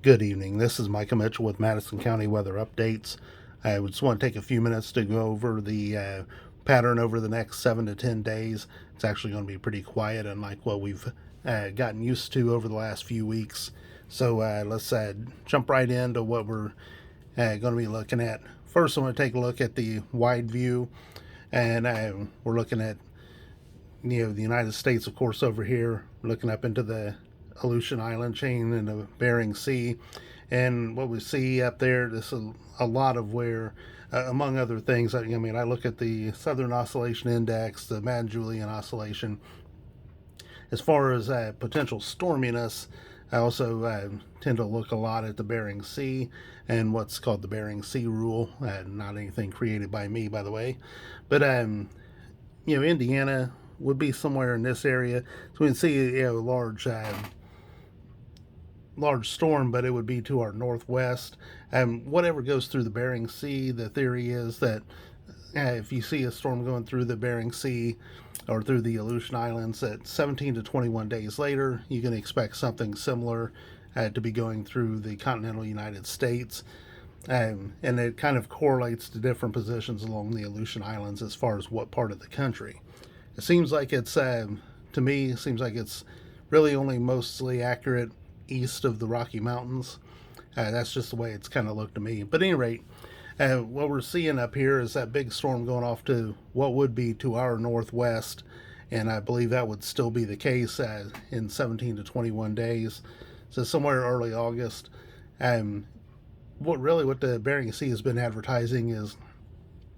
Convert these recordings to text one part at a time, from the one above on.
Good evening. This is Micah Mitchell with Madison County Weather Updates. I just want to take a few minutes to go over the pattern over the next 7 to 10 days. It's actually going to be pretty quiet, unlike what we've gotten used to over the last few weeks. So let's jump right into what we're going to be looking at. First, I want to take a look at the wide view, and we're looking at the United States, of course, over here, looking up into the Aleutian Island chain and the Bering Sea. And what we see up there, this is a lot of where, among other things, I look at the Southern Oscillation Index, the Madden-Julian Oscillation. As far as potential storminess, I also tend to look a lot at the Bering Sea and what's called the Bering Sea Rule. Not anything created by me, by the way. But, Indiana would be somewhere in this area. So we can see a large storm, but it would be to our northwest. Whatever goes through the Bering Sea, the theory is that if you see a storm going through the Bering Sea or through the Aleutian Islands, that 17 to 21 days later, you can expect something similar to be going through the continental United States. And it kind of correlates to different positions along the Aleutian Islands as far as what part of the country. It seems like it's, to me, it seems like it's really only mostly accurate east of the Rocky Mountains. That's just the way it's kind of looked to me. But at any rate, what we're seeing up here is that big storm going off to what would be to our northwest, and I believe that would still be the case in 17 to 21 days, so somewhere early August. What the Bering Sea has been advertising is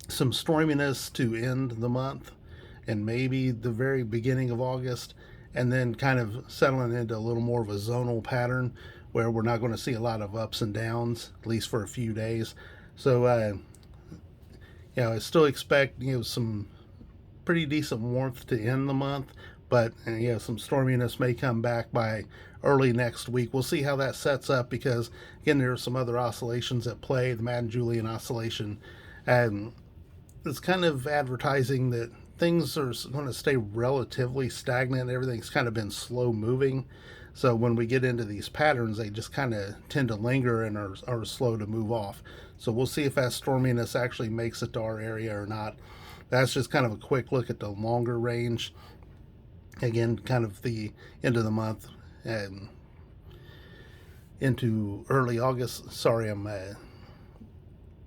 some storminess to end the month, and maybe the very beginning of August, and then kind of settling into a little more of a zonal pattern where we're not going to see a lot of ups and downs, at least for a few days. So, I still expect, some pretty decent warmth to end the month, but, some storminess may come back by early next week. We'll see how that sets up because, again, there are some other oscillations at play. The Madden-Julian Oscillation, it's kind of advertising that things are going to stay relatively stagnant. Everything's kind of been slow moving. So when we get into these patterns, they just kind of tend to linger and are slow to move off. So we'll see if that storminess actually makes it to our area or not. That's just kind of a quick look at the longer range. Again, kind of the end of the month and into early August. Sorry, I'm getting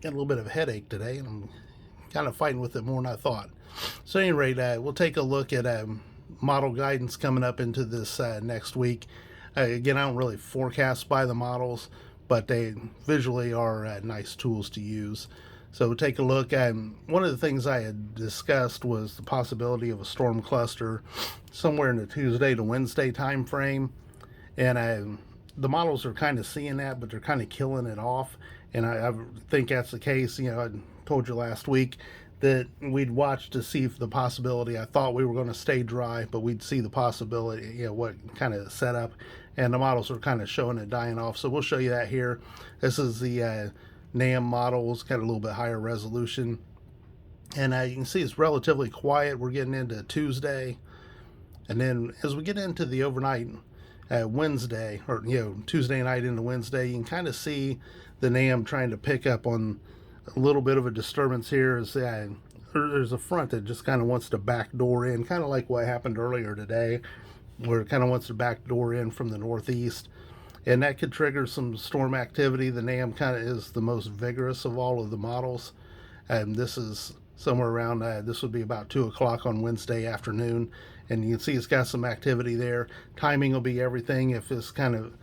a little bit of a headache today, and I'm kind of fighting with it more than I thought. So at any rate, we'll take a look at model guidance coming up into this next week. Again, I don't really forecast by the models, but they visually are nice tools to use. So we'll take a look at one of the things I had discussed was the possibility of a storm cluster somewhere in the Tuesday to Wednesday time frame. And the models are kind of seeing that, but they're kind of killing it off. And I think that's the case. I told you last week that we'd watch to see if the possibility, I thought we were going to stay dry, but we'd see the possibility, what kind of setup, and the models are kind of showing it dying off. So we'll show you that here. This is the NAM models, got a little bit higher resolution. And you can see it's relatively quiet. We're getting into Tuesday. And then as we get into the overnight Wednesday, or Tuesday night into Wednesday, you can kind of see the NAM trying to pick up on a little bit of a disturbance here. Is there's a front that just kind of wants to backdoor in, kind of like what happened earlier today, where it kind of wants to backdoor in from the northeast, and that could trigger some storm activity. The NAM kind of is the most vigorous of all of the models, and this is somewhere around this would be about 2 o'clock on Wednesday afternoon, and you can see it's got some activity there. Timing will be everything. If this kind of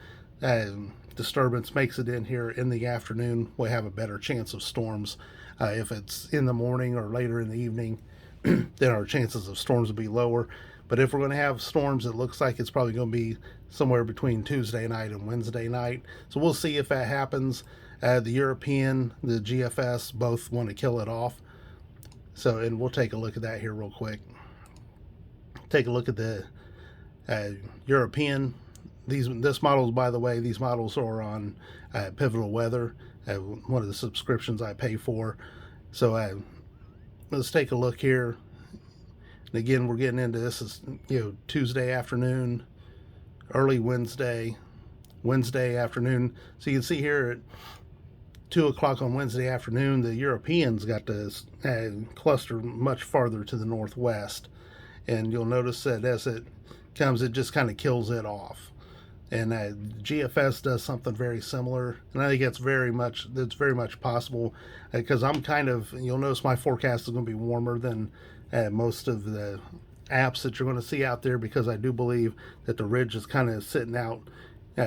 disturbance makes it in here in the afternoon, we'll have a better chance of storms. If it's in the morning or later in the evening, then our chances of storms will be lower. But if we're going to have storms, it looks like it's probably going to be somewhere between Tuesday night and Wednesday night. So we'll see if that happens. The European, the GFS, both want to kill it off. So, and we'll take a look at that here real quick. Take a look at the European. This models, by the way, these models are on Pivotal Weather, one of the subscriptions I pay for. So let's take a look here. And again, we're getting into this is Tuesday afternoon, early Wednesday, Wednesday afternoon. So you can see here at 2 o'clock on Wednesday afternoon, the Europeans got to cluster much farther to the northwest. And you'll notice that as it comes, it just kind of kills it off. And GFS does something very similar, and I think it's very much possible, because I'm kind of, you'll notice my forecast is going to be warmer than most of the apps that you're going to see out there, because I do believe that the ridge is kind of sitting out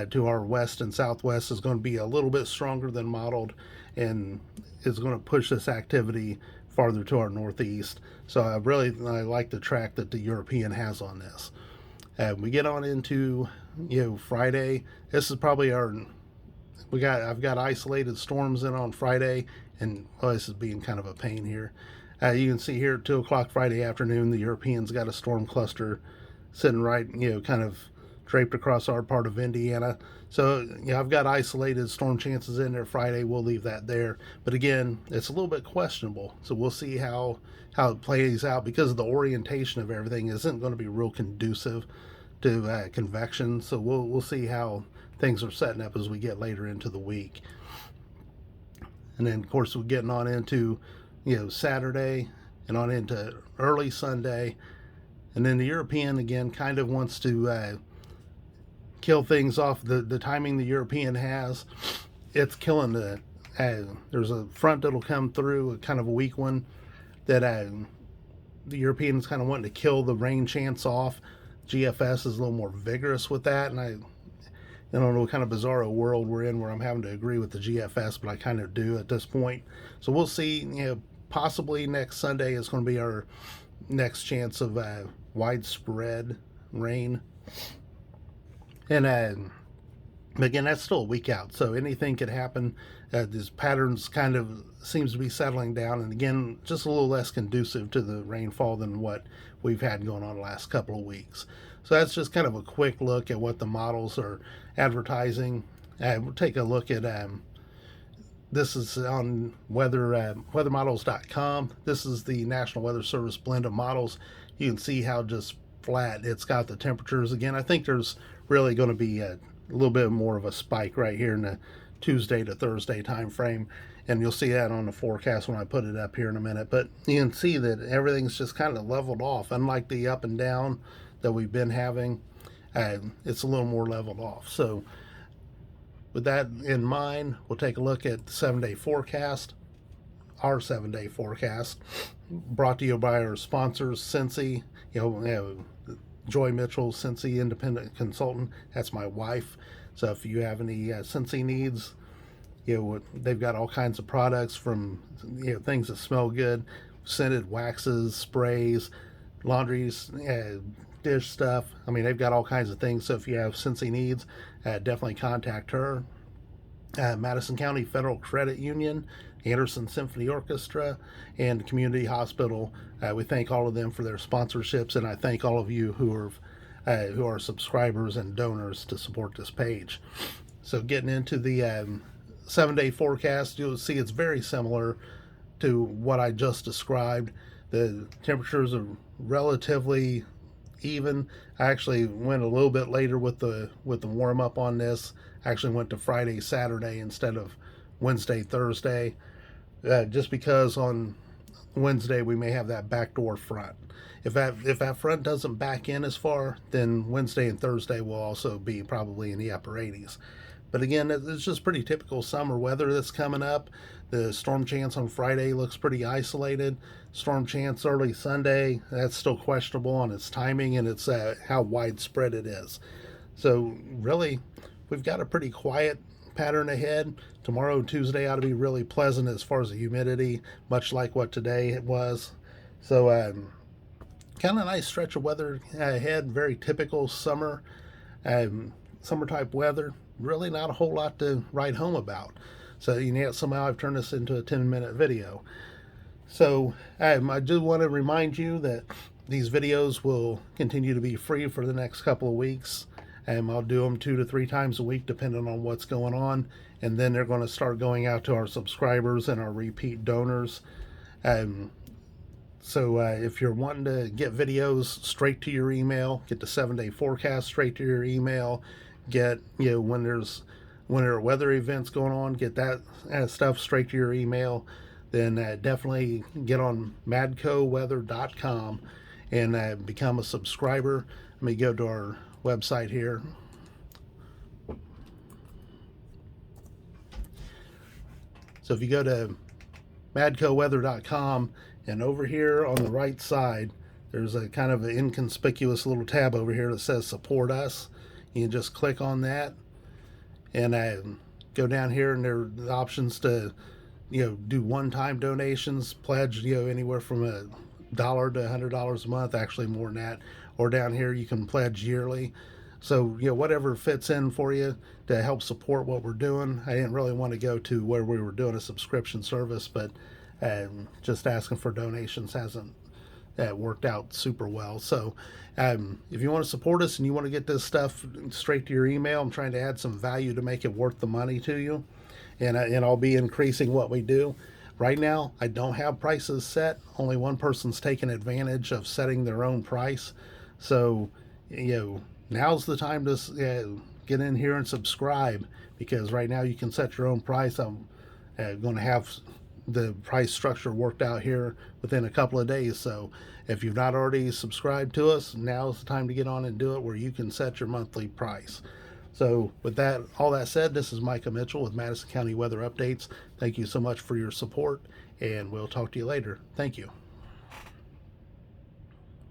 to our west and southwest is going to be a little bit stronger than modeled, and is going to push this activity farther to our northeast. So I like the track that the European has on this. We get on into Friday. This is probably I've got isolated storms in on Friday, and this is being kind of a pain here. You can see here at 2 o'clock Friday afternoon, the Europeans got a storm cluster sitting right, kind of draped across our part of Indiana. So I've got isolated storm chances in there Friday. We'll leave that there. But again, it's a little bit questionable. So we'll see how it plays out, because the orientation of everything isn't going to be real conducive to convection. So we'll see how things are setting up as we get later into the week. And then, of course, we're getting on into Saturday and on into early Sunday. And then the European, again, kind of wants to kill things off. The timing the European has, it's killing there's a front that'll come through, a kind of a weak one, that the Europeans kind of wanting to kill the rain chance off. GFS is a little more vigorous with that, and I don't know what kind of bizarro world we're in where I'm having to agree with the GFS, but I kind of do at this point. So we'll see. Possibly next Sunday is going to be our next chance of widespread rain. And again, that's still a week out, so anything could happen. These patterns kind of seems to be settling down, and again, just a little less conducive to the rainfall than what we've had going on the last couple of weeks. So that's just kind of a quick look at what the models are advertising. We'll take a look at this is on weathermodels.com. This is the National Weather Service blend of models. You can see how just flat it's got the temperatures. Again, I think there's really going to be a little bit more of a spike right here in the Tuesday to Thursday time frame, and you'll see that on the forecast when I put it up here in a minute. But you can see that everything's just kind of leveled off. Unlike the up and down that we've been having, it's a little more leveled off. So with that in mind, we'll take a look at the 7-day forecast. Our 7-day forecast, brought to you by our sponsors, Cincy. Joy Mitchell, Cincy Independent Consultant. That's my wife. So if you have any Cincy needs, they've got all kinds of products, from things that smell good, scented waxes, sprays, laundries, dish stuff. I mean, they've got all kinds of things. So if you have Cincy needs, definitely contact her. Madison County Federal Credit Union, Anderson Symphony Orchestra, and Community Hospital. We thank all of them for their sponsorships, and I thank all of you who are subscribers and donors to support this page. So getting into the 7-day forecast, you'll see it's very similar to what I just described. The temperatures are relatively even. I actually went a little bit later with the warm up on this. I actually went to Friday, Saturday instead of Wednesday, Thursday, just because on Wednesday we may have that backdoor front. If that front doesn't back in as far, then Wednesday and Thursday will also be probably in the upper 80s. But again, it's just pretty typical summer weather that's coming up. The storm chance on Friday looks pretty isolated. Storm chance early Sunday, that's still questionable on its timing and it's how widespread it is. So really, we've got a pretty quiet pattern ahead. Tomorrow and Tuesday ought to be really pleasant as far as the humidity, much like what today was. So kind of nice stretch of weather ahead, very typical summer type weather. Really not a whole lot to write home about. So somehow I've turned this into a 10-minute video. So I do want to remind you that these videos will continue to be free for the next couple of weeks. I'll do them 2 to 3 times a week depending on what's going on, and then they're going to start going out to our subscribers and our repeat donors. So if you're wanting to get videos straight to your email, get the 7-day forecast straight to your email, get, when there are weather events going on, get that stuff straight to your email. Then definitely get on madcoweather.com and become a subscriber. Let me go to our website here. So if you go to madcoweather.com, and over here on the right side, there's a kind of an inconspicuous little tab over here that says support us. You can just click on that and go down here, and there are the options to do one-time donations, pledge anywhere from $1 to $100 a month, actually more than that. Or down here you can pledge yearly. So whatever fits in for you to help support what we're doing. I didn't really want to go to where we were doing a subscription service, but just asking for donations hasn't worked out super well. So if you want to support us and you want to get this stuff straight to your email, I'm trying to add some value to make it worth the money to you, and I'll be increasing what we do. Right now, I don't have prices set. Only one person's taken advantage of setting their own price. So now's the time to get in here and subscribe, because right now you can set your own price. I'm going to have the price structure worked out here within a couple of days. So if you've not already subscribed to us, now's the time to get on and do it, where you can set your monthly price. So with that, all that said, this is Micah Mitchell with Madison County Weather Updates. Thank you so much for your support, and we'll talk to you later. Thank you.